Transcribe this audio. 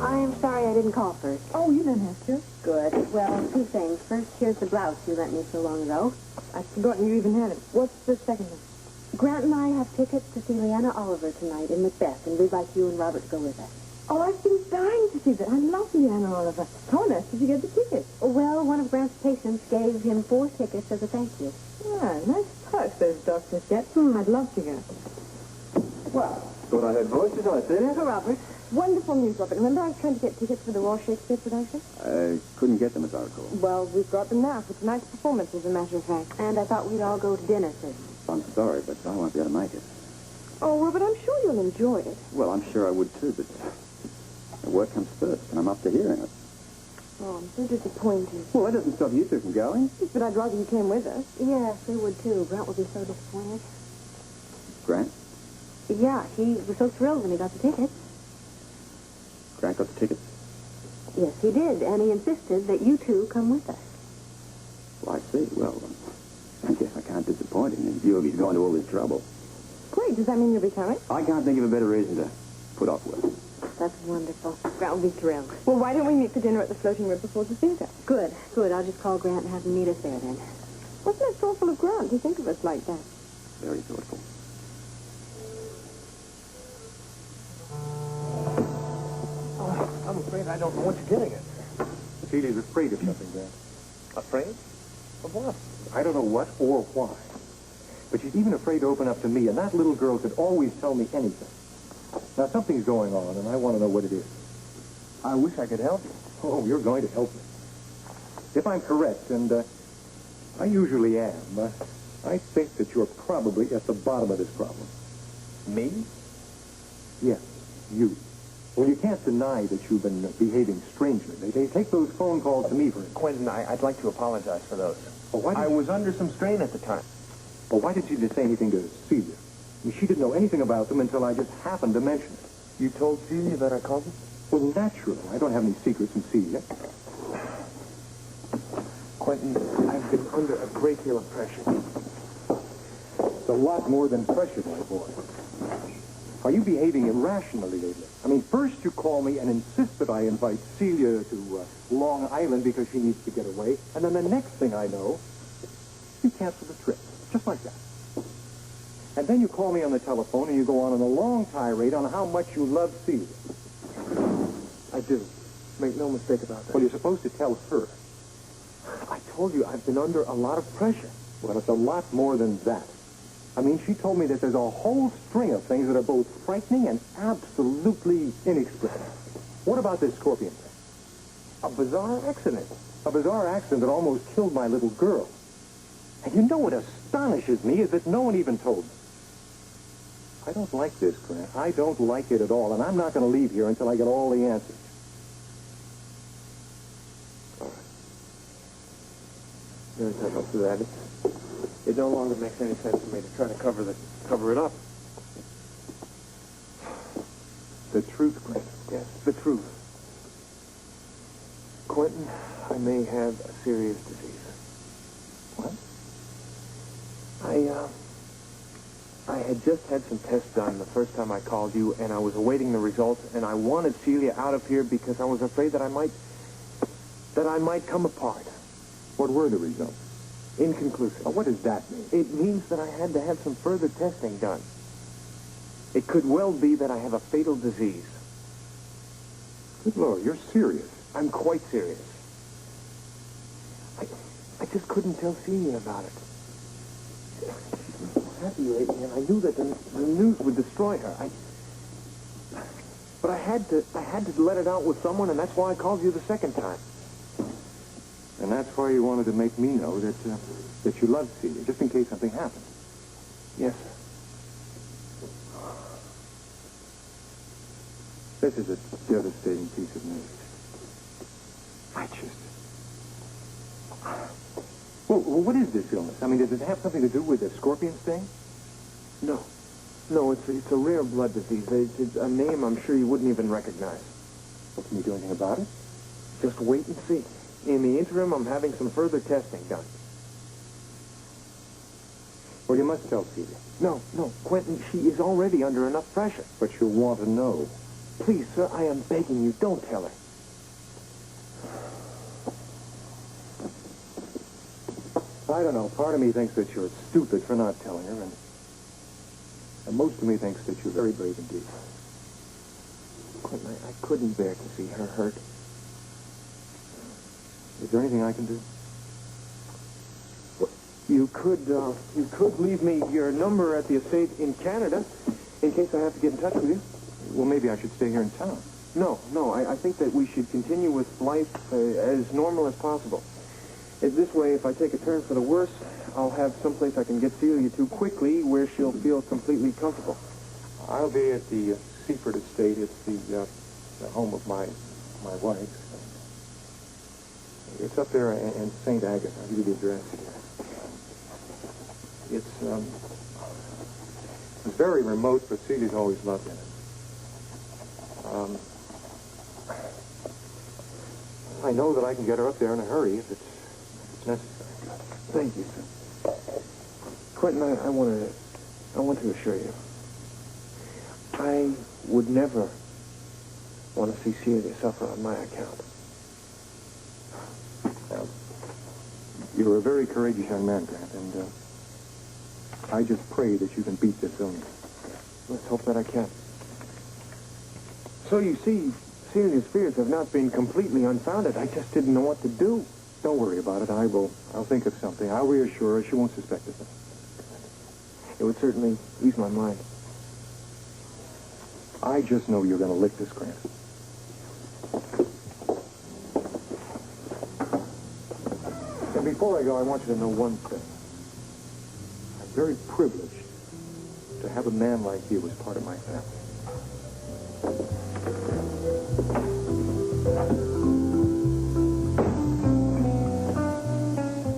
I'm sorry I didn't call first. Oh, you didn't have to. Good. Well, two things. First, here's the blouse you lent me so long ago. I'd forgotten you even had it. What's the second thing? Grant and I have tickets to see Leanna Oliver tonight in Macbeth, and we'd like you and Robert to go with us. Oh, I've been dying to see that. I love Leanna Oliver. How on earth did you get the tickets? Well, one of Grant's patients gave him 4 tickets as a thank you. Ah, nice touch those doctors get. I'd love to go. Well, thought I heard voices on it, didn't Oh, Robert. Wonderful news, Robert. Remember I was trying to get tickets for the Royal Shakespeare production? I couldn't get them, as I recall. Well, we've got them now for tonight's performance, as a matter of fact. And I thought we'd all go to dinner, sir. I'm sorry, but I won't be able to make it. Oh, Robert, I'm sure you'll enjoy it. Well, I'm sure I would too, but the work comes first, and I'm up to hearing it. Oh, I'm so disappointed. Well, that doesn't stop you two from going. But I'd rather you came with us. Yes, we would, too. Grant would be so disappointed. Grant? Yeah, he was so thrilled when he got the tickets. Grant got the tickets? Yes, he did, and he insisted that you two come with us. Well, I see. Well, I guess I can't disappoint him in view of he's going to all this trouble. Great. Does that mean you'll be coming? I can't think of a better reason to put off with. That's wonderful. Grant will be thrilled. Well, why don't we meet for dinner at the Floating Rib before the theater? Good, good. I'll just call Grant and have him meet us there then. Wasn't it thoughtful of Grant to think of us like that? Very thoughtful. I'm afraid I don't know what you're getting at. Celia's afraid of something, Grant. Afraid? Of what? I don't know what or why. But she's even afraid to open up to me, and that little girl could always tell me anything. Now, something's going on, and I want to know what it is. I wish I could help you. Oh, you're going to help me. If I'm correct, and I usually am, I think that you're probably at the bottom of this problem. Me? Yes, you. Well, you can't deny that you've been behaving strangely. They take those phone calls to me, for instance. Quentin, I'd like to apologize for those. Well, why I did was under some strain at the time. Well, why did you just say anything to Celia? I mean, she didn't know anything about them until I just happened to mention it. You told Celia that I called you? Well, naturally. I don't have any secrets from Celia. Quentin, I've been under a great deal of pressure. It's a lot more than pressure, my boy. Are you behaving irrationally lately? I mean, first you call me and insist that I invite Celia to Long Island because she needs to get away, and then the next thing I know, you cancel the trip. Just like that. And then you call me on the telephone and you go on a long tirade on how much you love Celia. I do. Make no mistake about that. Well, you're supposed to tell her. I told you I've been under a lot of pressure. Well, it's a lot more than that. I mean, she told me that there's a whole string of things that are both frightening and absolutely inexplicable. What about this scorpion thing? A bizarre accident. A bizarre accident that almost killed my little girl. And you know what astonishes me is that no one even told me. I don't like this, Grant. I don't like it at all, and I'm not going to leave here until I get all the answers. All right. There's no help to that. It no longer makes any sense to me to try to cover it up. The truth, Grant. Yes, the truth. Quentin, I may have a serious disease. What? I had just had some tests done the first time I called you, and I was awaiting the results, and I wanted Celia out of here because I was afraid that I might come apart. What were the results? Inconclusive. Well, what does that mean? It means that I had to have some further testing done. It could well be that I have a fatal disease. Good Lord, you're serious. I'm quite serious. I just couldn't tell Celia about it. She was happy lately, and I knew that the news would destroy her. But I had to let it out with someone, and that's why I called you the second time. And that's why you wanted to make me know that you loved Celia, just in case something happened. Yes. This is a devastating piece of news. I just... Well, what is this illness? I mean, does it have something to do with the scorpion sting? No. No, it's a rare blood disease. It's a name I'm sure you wouldn't even recognize. Well, can you do anything about it? Just wait and see. In the interim, I'm having some further testing done. Well, you must tell Celia. No, Quentin, she is already under enough pressure. But you'll want to know. Please, sir, I am begging you, don't tell her. I don't know. Part of me thinks that you're stupid for not telling her, and most of me thinks that you're very brave indeed. Quentin, I couldn't bear to see her hurt. Is there anything I can do? You could leave me your number at the estate in Canada in case I have to get in touch with you. Well, maybe I should stay here in town. No, I think that we should continue with life as normal as possible. This way, if I take a turn for the worse, I'll have someplace I can get Celia to quickly where she'll feel completely comfortable. I'll be at the Seaford estate. It's the home of my wife. It's up there in St. Agatha. I'll give you the address here. It's very remote, but Celia's always loved it. I know that I can get her up there in a hurry if it's necessary. Thank you, sir. Quentin, I want to assure you, I would never want to see Celia suffer on my account. Well, you're a very courageous young man, Grant, and I just pray that you can beat this illness. Let's hope that I can. So you see, Celia's fears have not been completely unfounded. I just didn't know what to do. Don't worry about it. I'll think of something. I'll reassure her. She won't suspect it. It would certainly ease my mind. I just know you're going to lick this, Grant. And before I go, I want you to know one thing. I'm very privileged to have a man like you as part of my family.